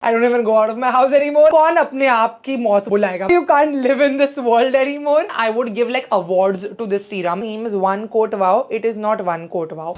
I don't even go out of my house anymore. कौन अपने आप की मौत बुलाएगा? You can't live in this world anymore. I would give like awards to this serum. Name is One Coat Wow. It is not One Coat Wow.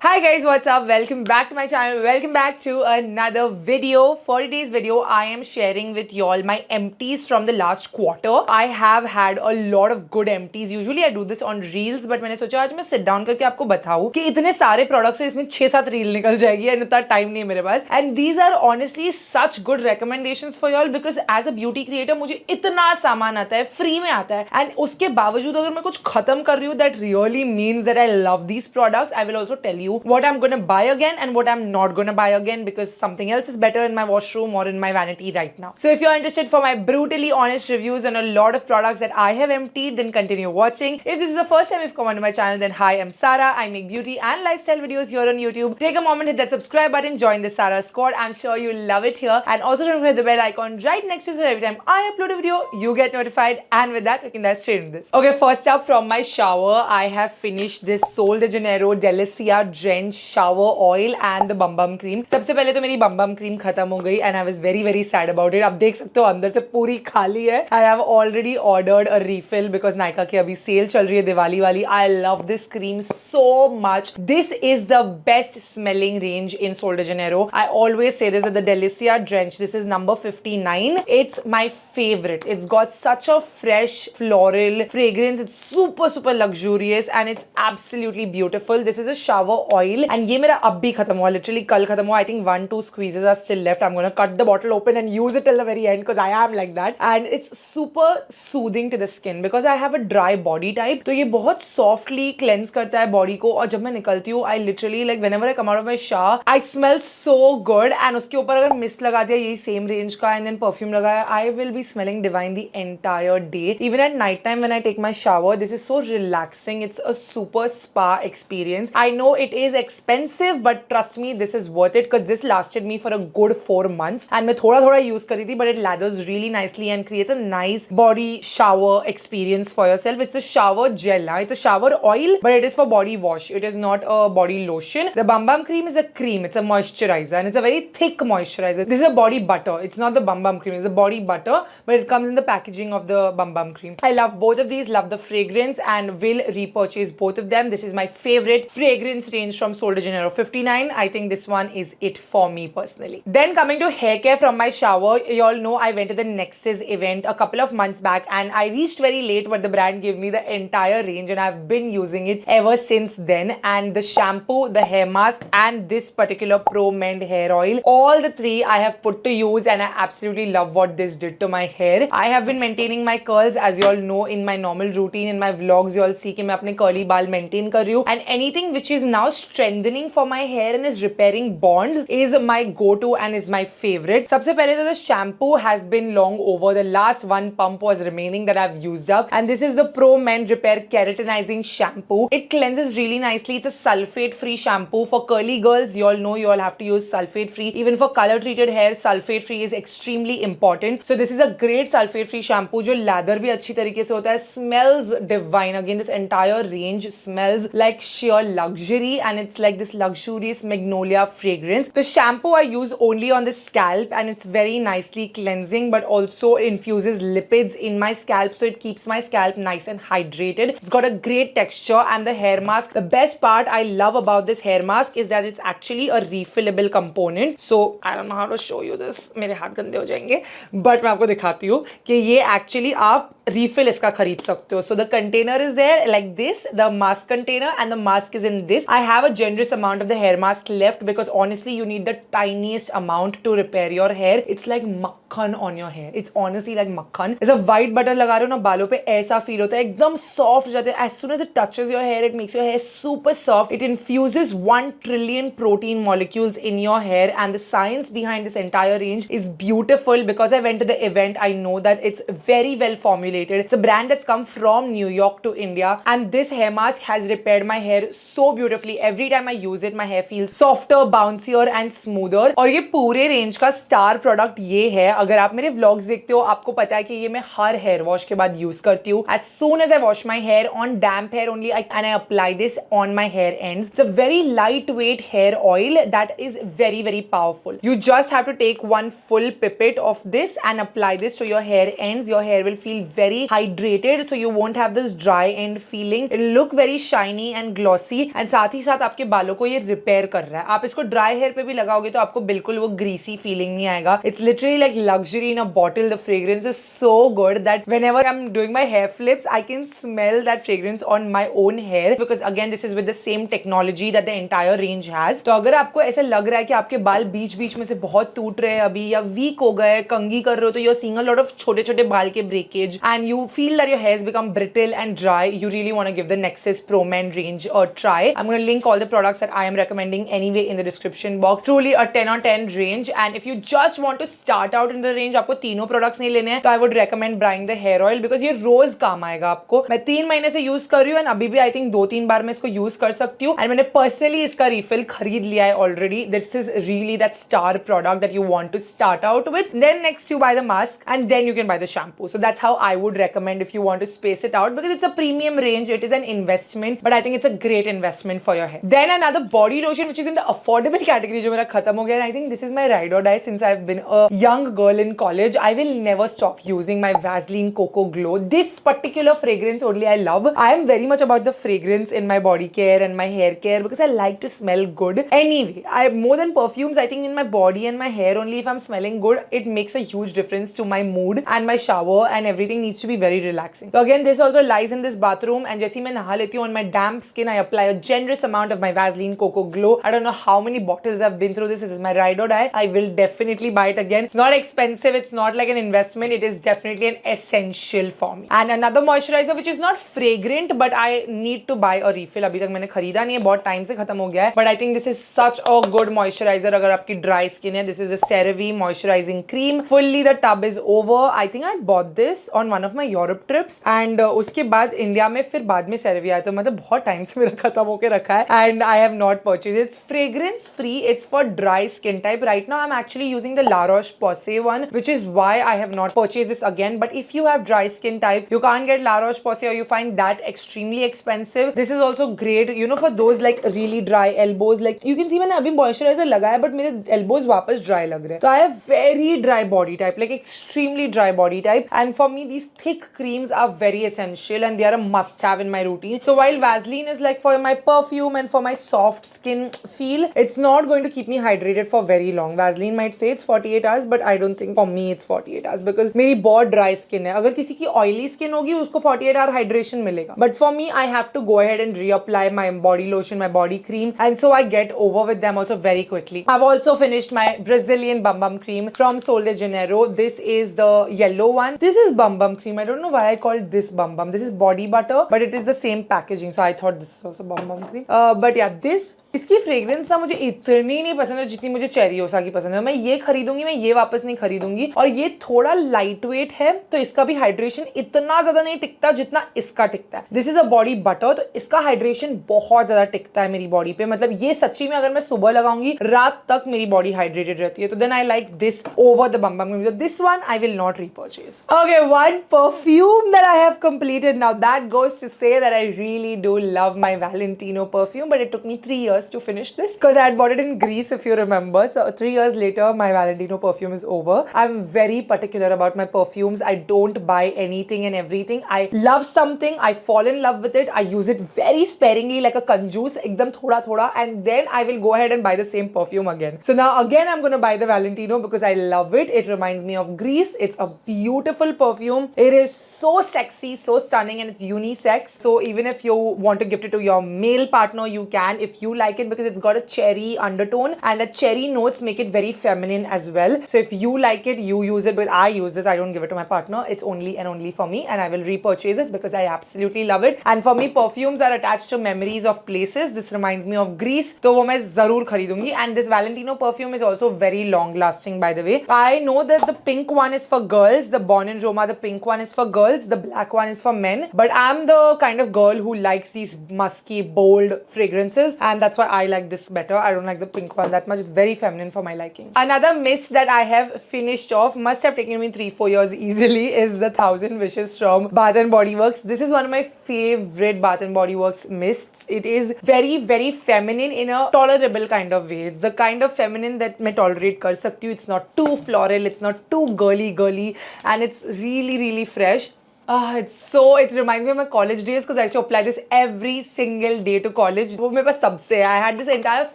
Hi guys, what's up? Welcome back to my channel. Welcome back to another video. For today's video, I am sharing with y'all my empties from the last quarter. I have had a lot of good empties. Usually I do this on reels, but मैंने सोचा आज मैं sit down करके आपको बताऊं कि इतने सारे products हैं, इसमें 6-7 reel निकल जाएगी and इतना time नहीं है मेरे पास. And these are honestly such good recommendations for y'all because as a beauty creator मुझे इतना सामान आता है, free में आता है, and उसके बावजूद अगर मैं कुछ खत्म कर रही हूँ, that really means that I love these products. I will also tell you what I'm gonna buy again and what I'm not gonna buy again because something else is better in my washroom or in my vanity right now. So if you're interested for my brutally honest reviews on a lot of products that I have emptied, then continue watching. If this is the first time you've come onto my channel, then hi, I'm Sarah. I make beauty and lifestyle videos here on YouTube. Take a moment, hit that subscribe button, join the Sarah squad. I'm sure you'll love it here. And also don't forget the bell icon right next to you so every time I upload a video, you get notified. And with that, we can dive straight into this. Okay, first up from my shower, I have finished this Sol de Janeiro Delicia Drench shower oil and the Bum Bum cream. सबसे पहले तो मेरी Bum Bum cream खत्म हो गई and I was very very sad about it. आप देख सकते हो अंदर से पूरी खाली है. I have already ordered a refill because Nykaa की अभी सेल चल रही है दिवाली वाली. I love this cream so much. This is the best smelling range in Sol de Janeiro. I always say this at the Delicia Drench. This is number 59. It's my favorite. It's got such a fresh floral fragrance. It's super luxurious and it's absolutely beautiful. This is a shower oil and ये मेरा अब भी खत्म हुआ, literally कल खत्म हुआ. I think 1-2 squeezes are still left. I'm gonna cut the bottle open and use it till the very end because I am like that. And it's super soothing to the skin because I have a dry body type. तो ये बहुत softly cleanse करता है body को और जब मैं निकलती हूँ, I literally like whenever I come out of my shower, I smell so good. And उसके ऊपर अगर mist लगा दिया यही same range का and then perfume लगाया, I will be smelling divine the entire day. Even at night time when I take my shower, this is so relaxing. It's a super spa experience. I know it is expensive, but trust me, this is worth it because this lasted me for a good 4 months. And मैं थोड़ा use करी थी, but it lathers really nicely and creates a nice body shower experience for yourself. It's a shower gel. It's a shower oil, but it is for body wash. It is not a body lotion. The Bum Bum cream is a cream. It's a moisturizer and it's a very thick moisturizer. This is a body butter. It's not the Bum Bum cream. It's a body butter, but it comes in the packaging of the Bum Bum cream. I love both of these. Love the fragrance and will repurchase both of them. This is my favorite fragrance range from Sol de Janeiro 59. I think this one is it for me personally. Then coming to hair care from my shower, you all know I went to the Nexus event a couple of months back and I reached very late, but the brand gave me the entire range and I've been using it ever since then. And the shampoo, the hair mask and this particular Pro Mend hair oil, all the three I have put to use and I absolutely love what this did to my hair. I have been maintaining my curls as you all know in my normal routine. In my vlogs you all see कि मैं अपने curly बाल maintain कर रही हूँ and anything which is now strengthening for my hair and is repairing bonds is my go-to and is my favorite. सबसे पहले तो the shampoo has been long over. The last one pump was remaining that I've used up and this is the Pro Mend Repair Keratinizing Shampoo. It cleanses really nicely. It's a sulfate-free shampoo. For curly girls, you all know you all have to use sulfate-free. Even for color-treated hair, sulfate-free is extremely important. So this is a great sulfate-free shampoo जो lather भी अच्छी तरीके से होता है. Smells divine. Again, this entire range smells like sheer luxury and it's like this luxurious magnolia fragrance. The shampoo I use only on the scalp and it's very nicely cleansing but also infuses lipids in my scalp so it keeps my scalp nice and hydrated. It's got a great texture and the hair mask. The best part I love about this hair mask is that it's actually a refillable component. So I don't know how to show you this. मेरे हाथ गंदे हो जाएंगे but मैं आपको दिखाती हूँ कि ये actually आप refill इसका खरीद सकते हो. So the container is there like this, the mask container and the mask is in this. I have a generous amount of the hair mask left because honestly you need the tiniest amount to repair your hair. It's like makhan on your hair. It's honestly like makhan. ऐसा white butter लगा रहे हो ना बालों पे ऐसा feel होता है एकदम soft हो जाते हैं. As soon as it touches your hair, it makes your hair super soft. It infuses 1 trillion protein molecules in your hair and the science behind this entire range is beautiful because I went to the event. I know that it's very well formulated. It's a brand that's come from New York to India and this hair mask has repaired my hair so beautifully. every time I use it, my hair feels softer, bouncier and smoother. और ये पूरे range का star product ये है. अगर आप मेरे vlogs देखते हो आपको पता है कि ये मैं हर हेयर वॉश के बाद यूज करती हूँ. As soon as I wash my hair on damp hair only, and I apply this on my hair ends. It's a very lightweight hair oil that is very, very powerful. You just have to take one full pipette of this and apply this to your hair ends. Your hair will feel very hydrated, so you won't have this dry end feeling. It will look very shiny and glossy, and साथ ही साथ आपके बालों को ये repair कर रहा है. आप इसको ड्राई हेयर पे भी लगाओगे तो आपको बिल्कुल वो ग्रीसी फीलिंग नहीं आएगा. It's literally like luxury in a bottle. The fragrance is so good that whenever I'm doing my hair flips, I can smell that fragrance on my own hair, because again this is with the same technology that the entire range has. तो अगर आपको ऐसा लग रहा है कि आपके बाल बीच बीच में से बहुत टूट रहे हैं अभी, या वीक हो गए, कंघी कर रहे हो, तो you're seeing a lot of छोटे छोटे बाल के breakage and you feel that your hair has become brittle and dry, you really want to give the Nexus Pro Men range a try. I'm going to link all the products that I am recommending anyway in the description box. Truly a 10 on 10 range, and if you just want to start out in the range, आपको तीनों products नहीं लेने हैं, तो I would recommend buying the hair oil, because ये रोज काम आएगा आपको. मैं 3 महीने से यूज कर रही हूँ, and अभी भी I think 2-3 बार मैं इसको यूज कर सकती हूँ, and मैंने पर्सनली इसका रिफिल खरीद लिया है already. This is really that star product that you want to start out with. Then next you buy the mask, and then you can buy the shampoo. So that's how I would recommend if you want to space it out, because it's a premium range. It is an investment, but I think it's a great investment for your hair. Then another body lotion which is in the affordable category जो मेरा खत्म हो गया, and I think this is my ride or die since I've been a young girl in college. I will never stop using my Vaseline Coco Glow. This particular fragrance only I love. I am very much about the fragrance in my body care and my hair care, because I like to smell good. Anyway, I more than perfumes, I think in my body and my hair only, if I'm smelling good, it makes a huge difference to my mood, and my shower and everything needs to be very relaxing. So again, this also lies in this bathroom, and जैसे मैं नहा लेती हूँ on my damp skin, I apply a generous amount of my Vaseline Coco Glow. I don't know how many bottles I've been through this. This is my ride or die. I will definitely buy it again. It's not expensive. It's not like an investment. It is definitely an essential for me. And another moisturizer which is not fragrant, but I need to buy a refill. अभी तक मैंने खरीदा नहीं है, बहुत time से खत्म हो गया है. But I think this is such a good moisturizer अगर आपकी dry skin है. This is a CeraVe moisturizing cream. Fully the tub is over. I think I bought this on one of my Europe trips, and उसके बाद India में फिर बाद में CeraVe आया, तो मतलब बहुत टाइम से मेरा खत्म होके रखा है, and I have not purchased it. It's fragrance free. It's for dry skin type. Right now I'm actually using the La Roche-Posay one, which is why I have not purchased this again. But if you have dry skin type, you can't get La Roche-Posay, or you find that extremely expensive, this is also great, you know, for those like really dry elbows. Like you can see मैंने अभी moisturizer लगाया, but मेरे elbows वापस dry लग रहे हैं. So I have very dry body type, like extremely dry body type, and for me these thick creams are very essential, and they are a must have in my routine. So while Vaseline is like for my perfume and for my soft skin feel, it's not going to keep me hydrated for very long. Vaseline might say it's 48 hours, but I don't think for me it's 48 hours, because मेरी बहुत dry skin है. अगर किसी की oily skin होगी उसको 48 hour hydration मिलेगा, but for me I have to go ahead and reapply my body lotion, my body cream, and so I get over with them also very quickly. I've also finished my Brazilian Bum Bum cream from Sol de Janeiro. This is the yellow one. This is Bum Bum cream. I don't know why I called this Bum Bum. This is body butter, but it is the same packaging, so I thought this is also Bum Bum cream. But yeah, this इसकी fragrance ना मुझे इतनी नहीं पसंद है जितनी मुझे cherry ओसा की पसंद है. मैं ये खरीदूंगी, मैं ये वापस नहीं खरीदूंगी. और ये थोड़ा लाइट वेट है, तो इसका भी हाइड्रेशन इतना ज्यादा नहीं टिकता जितना इसका टिकता है. This is a body butter, तो इसका हाइड्रेशन बहुत ज्यादा टिकता है मेरी बॉडी पे. मतलब ये सच्ची में अगर मैं सुबह लगाऊंगी रात तक मेरी बॉडी हाइड्रेटेड रहती है. तो then I like this over the bum bum. This one I will not repurchase. Okay, one perfume that I have completed now, that goes to say that I really do love my Valentino perfume, but it took me 3 years to finish this, because I had bought it in Greece, if you remember. So 3 years later my Valentino perfume is over. I'm very particular about my perfumes. I don't buy anything and everything. I love something, I fall in love with it, I use it very sparingly like a कंजूस, एकदम थोड़ा थोड़ा, and then I will go ahead and buy the same perfume again. So now again I'm going to buy the Valentino because I love it. It reminds me of Greece. It's a beautiful perfume. It is so sexy, so stunning, and it's unisex. So even if you want to gift it to your male partner, you can, if you like it, because it's got a cherry undertone, and the cherry notes make it very feminine as well. So if you like it, you use it, but I use this. I don't give it to my partner. It's only and only for me, and I will repurchase it because I absolutely love it. And for me, perfumes are attached to memories of places. This reminds me of Greece, तो वो मैं जरूर खरीदूंगी. And this Valentino perfume is also very long lasting, by the way. I know that the pink one is for girls, the Born in Roma, the pink one is for girls, the black one is for men. But I'm the kind of girl who likes these musky, bold fragrances fragrances, and that's why I like this better. I don't like the pink one that much. It's very feminine for my liking. Another mist that I have finished off, must have taken me 3-4 years easily, is the Thousand Wishes from Bath and Body Works. This is one of my favorite Bath and Body Works mists. It is very, very feminine in a tolerable kind of way. The kind of feminine that मैं tolerate कर सकती हूँ. It's not too floral, it's not too girly, and it's really, really fresh. It reminds me of my college days because I used to apply this every single day to college. वो मेरे पास तब से. I had this entire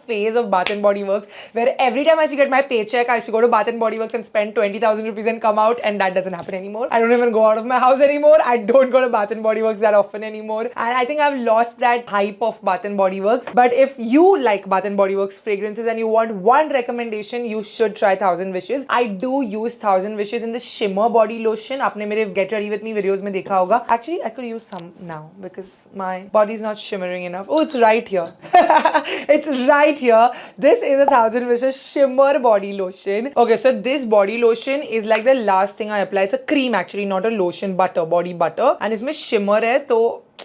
phase of Bath and Body Works where every time I used to get my paycheck, I used to go to Bath and Body Works and spend 20,000 rupees and come out, and that doesn't happen anymore. I don't even go out of my house anymore. I don't go to Bath and Body Works that often anymore. And I think I've lost that hype of Bath and Body Works. But if you like Bath and Body Works fragrances and you want one recommendation, you should try Thousand Wishes. I do use Thousand Wishes in the shimmer body lotion. आपने मेरे Get Ready With Me videos में देखा होगा. Actually, I could use some now because my body is not shimmering enough. Oh, it's right here. It's right here. This is a Thousand Wishes shimmer body lotion. Okay, so this body lotion is like the last thing I apply. It's a cream actually, not a lotion, butter, body butter. And इसमें shimmer है तो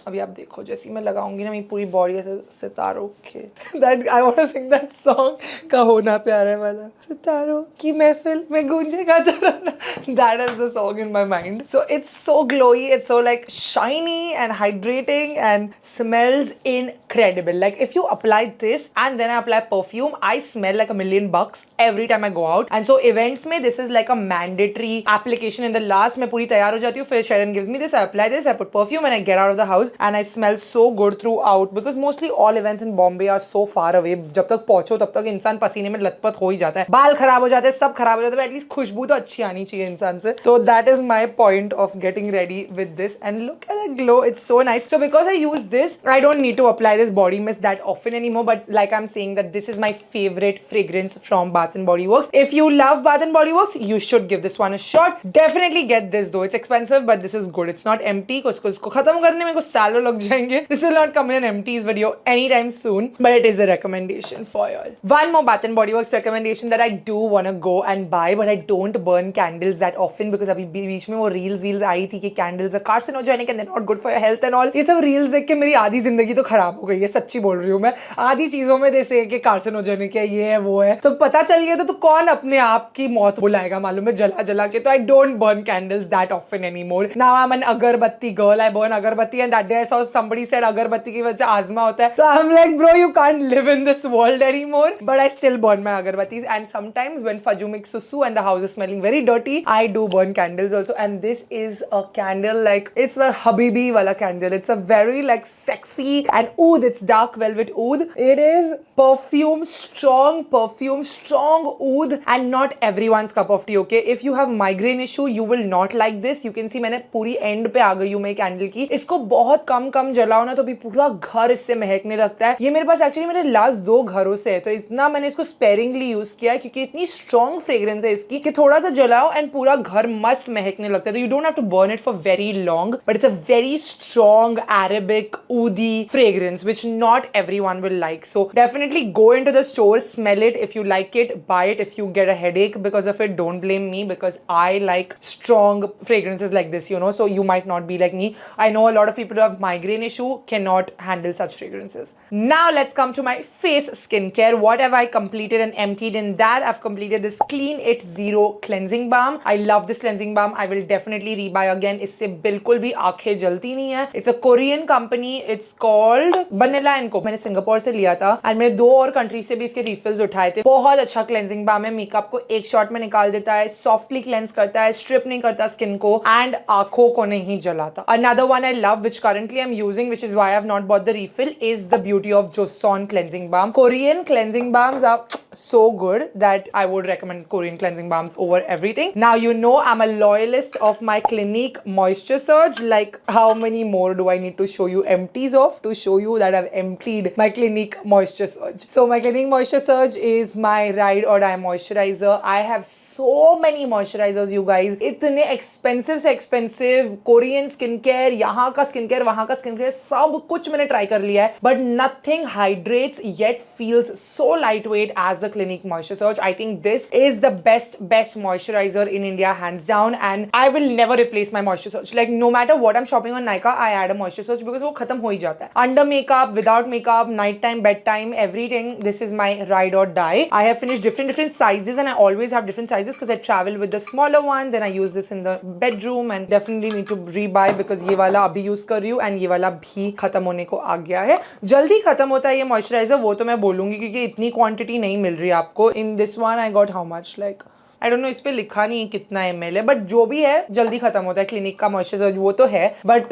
अभी आप देखो जैसी मैं लगाऊंगी ना मेरी पूरी बॉडी ऐसे सितारों के that I want to sing that song कहो ना प्यारे वाला सितारों की महफिल में गूंजेगा तराना. That is the song in my mind. So it's so glowy, it's so like shiny and hydrating and smells incredible. Like if you apply this and then I apply perfume, I smell like $1,000,000 every time I go out. And so events में this is like a mandatory application. In the last मैं पूरी तैयार हो जाती हूँ, फिर Sharon gives me this, I apply this, I put perfume and I get out of the house. And I smell so good throughout because mostly all events in Bombay are so far away. जब तक पहुंचो तब तक इंसान पसीने में लथपथ हो ही जाता है, बाल खराब हो जाते हैं, सब खराब हो जाता है, एटलीस्ट खुशबू तो अच्छी आनी चाहिए इंसान से. So that is my point of getting ready with this. And look at the glow, it's so nice. So because I use this, I don't need to apply this body mist that often anymore. But like I'm saying that this is my favorite fragrance from Bath and Body Works. If you love Bath and Body Works, you should give this one a shot. Definitely get this though. It's expensive, but this is good. It's not empty. इसको खत्म करने में कुछ सालों लग जाएंगे. This will not come in an empties video anytime soon, but it is a recommendation for y'all. One more Bath and Body Works recommendation that I do want to go and buy, but I don't burn candles that often because अभी बीच में वो reels आई थी कि candles are carcinogenic and they're not good for your health and all. ये सब reels देख के मेरी आधी जिंदगी तो खराब हो गई है, सच्ची बोल रही हूँ मैं. आधी चीजों में जैसे कि carcinogenic है, ये है वो है, तो पता चल गया तो कौन अपने आप की मौत बुलाएगा मालूम है जला जला के. तो I don't burn candles that often anymore. Now I'm an अगरबत्ती girl. I burn अगरबत्ती and that day I saw somebody said अगरबत्ती की वजह से आजमा होता है. So I'm like, bro, you can't live in this world anymore. But I still burn my agarbattis. And sometimes when Faju makes susu and the house is smelling very dirty, I do burn candles also. And this is a candle like, it's a Habibi wala candle. It's a very like sexy and oud. It's dark velvet oud. It is perfume, strong oud, and not everyone's cup of tea, okay? If you have migraine issue, you will not like this. You can see मैंने पूरी end पे आ गई हूँ मैं candle की. इसको बहुत कम जलाओ ना तो भी पूरा घर इससे महकने लगता है. ये मेरे पास एक्चुअली मेरे लास्ट 2 घरों से है, तो इतना मैंने इसको स्पेरिंगली यूज किया है क्योंकि इतनी स्ट्रॉन्ग फ्रेग्रेंस है इसकी कि थोड़ा सा जलाओ एंड पूरा घर मस्त महकने लगता है. तो you don't have to burn it for very long, but it's a very strong Arabic ऊदी fragrance which not everyone will like. So definitely go into the store, smell it. If you like it, buy it. If you get a headache because of it, don't blame me because I like strong fragrances like this, you know. So you might not be like me. I know a lot of people who have migraine issue cannot handle such fragrances. Now let's come to my face skincare. What have I completed and emptied in that? I've completed this Clean It Zero cleansing balm. I love this cleansing balm. I will definitely rebuy again. इससे बिल्कुल भी आंखें जलती नहीं है. It's a Korean company. It's called Banila & Co. मैंने Singapore से लिया था और मैंने 2 और कंट्री से भी इसके रिफिल्स उठाए थे. बहुत अच्छा क्लेंजिंग बाम है. मेकअप को एक शॉट में निकाल देता है, सॉफ्टली क्लेंस करता है, स्ट्रिप नहीं करता स्किन को एंड आंखों को नहीं जलाता. Another one I love which currently I'm using, which is why I've not bought the refill, is the Beauty of Joseon cleansing balm. Korean cleansing balms are so good that I would recommend Korean cleansing balms over everything. Now you know I'm a loyalist of my Clinique Moisture Surge. Like how many more do I need to show you empties of to show you that I've emptied my Clinique Moisture Surge? So my Clinique Moisture Surge is my ride or die moisturizer. I have so many moisturizers, you guys. इतने expensive से expensive Korean skincare, यहाँ का skincare care, वहां का skin care, सब कुछ मैंने try कर लिया है, but nothing hydrates yet feels so lightweight as the Clinique moisture surge. I think this is the best moisturiser in India, hands down, and I will never replace my moisture search. Like no matter what I'm shopping on Nykaa, I add a moisture search because वो खत्म हो ही जाता है. Under makeup, without makeup, night time, bedtime, everything. This is my ride or die. I have finished different sizes, and I always have different sizes because I travel with the smaller one. Then I use this in the bedroom, and definitely need to rebuy because ये वाला अभी use कर रही हूँ and ये वाला भी खत्म होने को आ गया है. जल्दी खत्म होता है ये मॉइस्चराइजर, वो तो मैं बोलूंगी क्योंकि इतनी क्वांटिटी नहीं मिल रही आपको. In this one I got how much, like I don't know, इस पे लिखा नहीं है कितना ml है, बट जो भी है जल्दी खत्म होता है. क्लिनिक का मॉइस्चराइजर वो तो है, but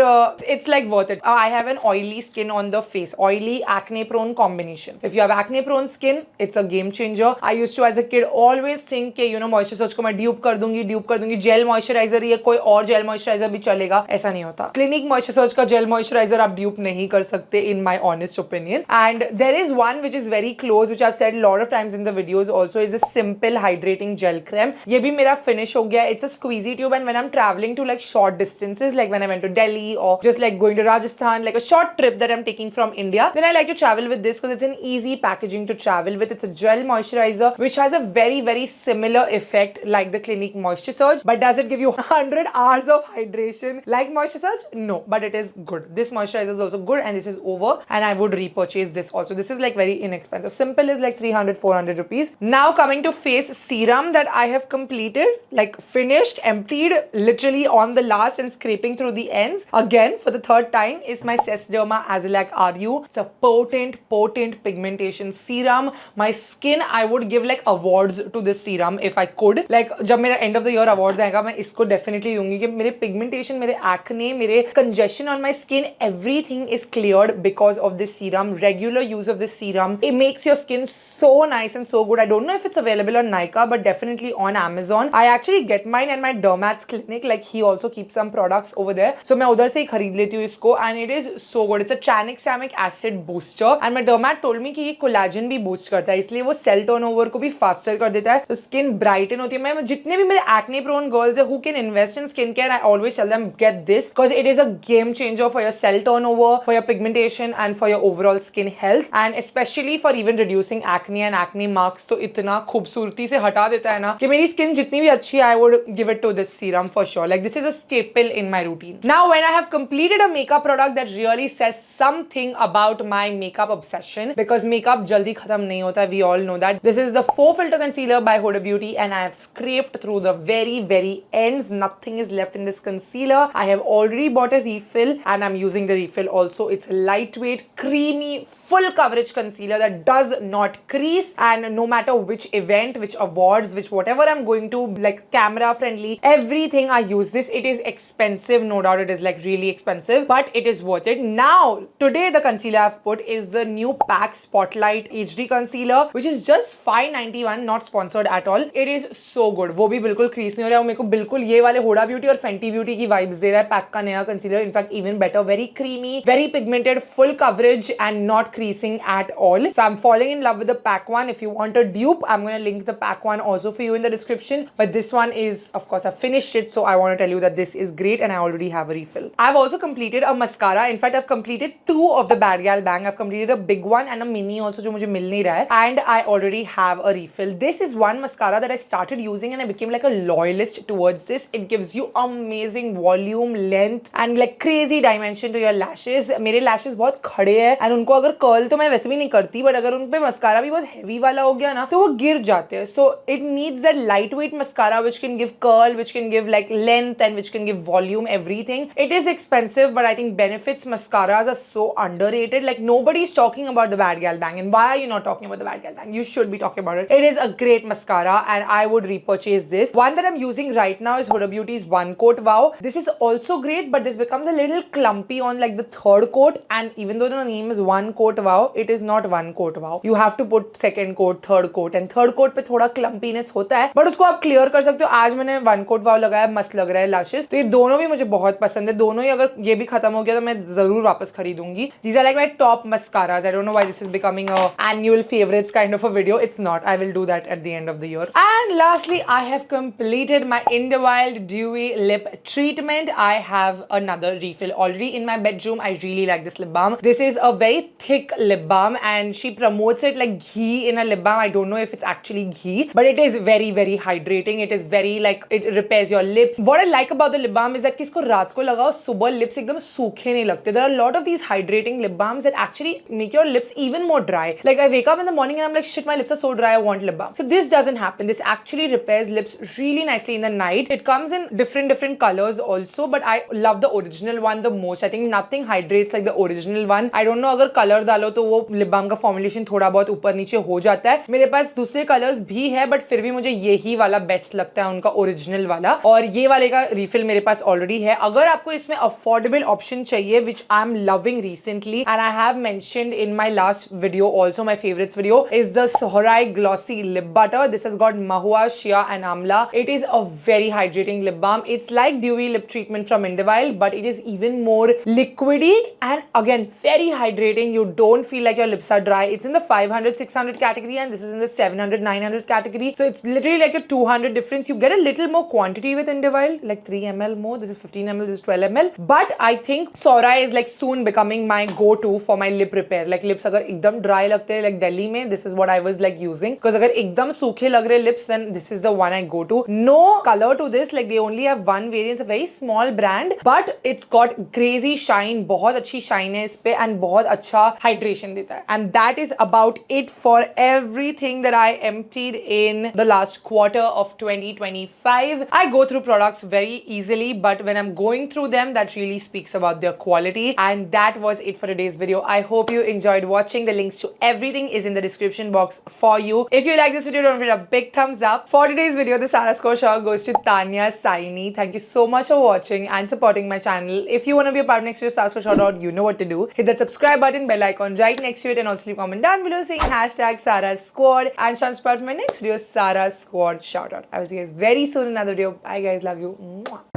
it's like worth it. I have an oily skin on the face, oily acne prone combination. If you have acne prone skin, it's a game changer. I used to as a kid always think कि you know moisture surge को मैं dupe कर दूंगी, jail moisturiser या कोई और jail moisturiser भी चलेगा. ऐसा नहीं होता. क्लिनिक मॉइस्चर सर्च का जेल मॉइस्चराइजर आप ड्यूप नहीं कर सकते, in my honest opinion. And there is one which is very close, which I have said lot of times in the videos also, is a simple hydrating gel cream. ये भी मेरा finish हो गया. It's a squeezy tube, and when I am travelling to like short distances, like when I went to Delhi or just like going to Rajasthan, like a short trip that I'm taking from India, then I like to travel with this because it's an easy packaging to travel with. It's a gel moisturizer which has a very similar effect like the Clinique Moisture Surge, but does it give you 100 hours of hydration like Moisture Surge? No, but it is good. This moisturizer is also good, and this is over, and I would repurchase this also. This is like very inexpensive. Simple is like 300-400 rupees. Now coming to face serum that I have completed, like finished, emptied, literally on the last and scraping through the ends again for the third time, is my Sesderma Azelaic RU. It's a potent pigmentation serum. My skin, I would give like awards to this serum if I could. Like जब मेरा end of the year awards आएगा, मैं इसको definitely दूंगी कि मेरे pigmentation, मेरे acne, मेरे congestion on my skin, everything is cleared because of this serum. Regular use of this serum, it makes your skin so nice and so good. I don't know if it's available on Nykaa, but definitely on Amazon. I actually get mine at my Dermat's clinic, like he also keeps some products over there, so मैं उधर से ही खरीद लेती हूँ इसको, and it is so good. It's a tranexamic acid booster, and my dermat told me कि ये collagen भी boost करता है, इसलिए वो cell turnover को भी faster कर देता है, तो skin brighten होती है. मैं जितने भी मेरे acne prone girls है who can invest in skincare, I always tell them get this because it is a game changer for your cell turnover, for your pigmentation, and for your overall skin health, and especially for even reducing acne and acne marks. तो इतना खूबसूरती से हटा देता है ना कि मेरी skin जितनी भी अच्छी है, I would give it to this serum for sure. Like this is a staple in my routine. Now when I have completed a makeup product that really says something about my makeup obsession, because makeup jaldi khatam nahi hota, we all know that. This is the 4 filter concealer by Huda Beauty, and I have scraped through the very ends. Nothing is left in this concealer. I have already bought a refill, and I'm using the refill also. It's lightweight, creamy, full coverage concealer that does not crease, and no matter which event, which awards, which whatever I'm going to, like camera friendly, everything, I use this. It is expensive, no doubt. It is like really expensive, but it is worth it. Now today the concealer I've put is the new PAC Spotlight HD concealer, which is just $5.91, not sponsored at all. It is so good. वो भी बिल्कुल crease नहीं हो रहा है, मेरे को बिल्कुल ये वाले Huda Beauty और Fenty Beauty की vibes दे रहा है PAC का नया concealer. In fact even better, very creamy, very pigmented, full coverage, and not creasing at all. So I'm falling in love with the PAC one. If you want a dupe, I'm going to link the PAC one also for you in the description, but this one is, of course, I finished it, so I want to tell you that this is great, and I already have a refill. I've also completed a mascara. In fact, I've completed 2 of the Bad Gal Bang. I've completed a big one and a mini also जो मुझे मिल नहीं रहा है, and I already have a refill. This is one mascara that I started using, and I became like a loyalist towards this. It gives you amazing volume, length, and like crazy dimension to your lashes. मेरे lashes बहुत खड़े हैं, and उनको अगर curl तो मैं वैसे भी नहीं करती, but अगर उन पे mascara भी बहुत heavy वाला हो गया ना, तो वो गिर जाते हैं. So it needs that lightweight mascara which can give curl, which can give like length, and which can give volume, everything. It is expensive, but I think benefits. Mascaras are so underrated. Like nobody's talking about the Bad Gal Bang, and why are you not talking about the Bad Gal Bang? You should be talking about it. It is a great mascara, and I would repurchase this. One that I'm using right now is Huda Beauty's One Coat Wow. This is also great, but this becomes a little clumpy on like the third coat, and even though the name is One Coat Wow, it is not One Coat Wow. You have to put second coat, third coat, and third coat पे थोड़ा clumpiness होता होता है, but उसको आप clear कर सकते हो। आज मैंने वन कोट वाव लगाया, मस्त लग रहा है लैशेस। तो ये दोनों भी मुझे बहुत पसंद है, दोनों ही। अगर ये भी खत्म हो गया तो मैं जरूर वापस खरीदूंगी। These are like my top mascaras. I don't know why this is becoming a annual favorites kind of a video. It's not. I will do that at the end of the year. And lastly, I have completed my Inderwild Dewy Lip Treatment. I have another refill already in my bedroom. I really like this lip balm. This is a very thick lip balm and she promotes it like ghee in a lip balm. I don't know if it's actually ghee, but it is very, very hydrating. It is very like, it repairs your lips. What I like about the lip balm is that कि इसको रात को लगाओ, सुबह lips एकदम सूखे नहीं लगते. There are a lot of these hydrating lip balms that actually make your lips even more dry. Like I wake up in the morning and I'm like, shit, my lips are so dry, I want lip balm. So this doesn't happen. This actually repairs lips really nicely in the night. It comes in different colors also, but I love the original one the most. I think nothing hydrates like the original one. I don't know, अगर color डालो तो वो lip balm का formulation थोड़ा बहुत ऊपर नीचे हो जाता है. मेरे पास दूसरे colors भी है, but फिर भी मुझे यही वाला best लगता है, उनका original वाला. और ये वाले का refill मेरे पास already है. अगर आपको इसमें affordable option चाहिए, which I'm loving recently and I have mentioned in my last video also, my favorites video is the Sohrai Glossy Lip Butter. This has got mahua, shea and amla. It is a very hydrating lip balm. It's like dewy lip treatment from Inderwild, but it is even more liquidy and again very hydrating. You don't feel like your lips are dry. It's in the 500-600 category and this is in the 700-900 category. So it's literally like a 200 difference. You get a little more quantity with Inderwild, like 3 ml more. This is 15 ml, this is 12 ml. But I think Sohrai is like soon becoming my go-to for my lip repair. Like lips अगर एकदम dry लगते हैं like Delhi में, this is what I was like using. Because अगर एकदम सूखे लग रहे lips, then this is the one I go to. No color to this, like they only have one variant. It's a very small brand, but it's got crazy shine. बहुत अच्छी shine है इस पे and बहुत अच्छा hydration देता है. And that is about it for everything that I emptied in the last quarter of 2025. I go through products very easily, but when I'm going through them, that really speaks about their quality. And that was it for today's video. I hope you enjoyed watching. The links to everything is in the description box for you. If you like this video, don't forget a big thumbs up. For today's video, the Sarah Score shout goes to Tanya Saini. Thank you so much for watching and supporting my channel. If you want to be a part next to your Sarah Score shout out, you know what to do. Hit that subscribe button, bell icon right next to it, and also leave a comment down below saying hashtag Sarah Squad and chance to part my next video, Sarah Squad shout out. I will see you guys very soon in another video. Bye guys, love you. Mwah.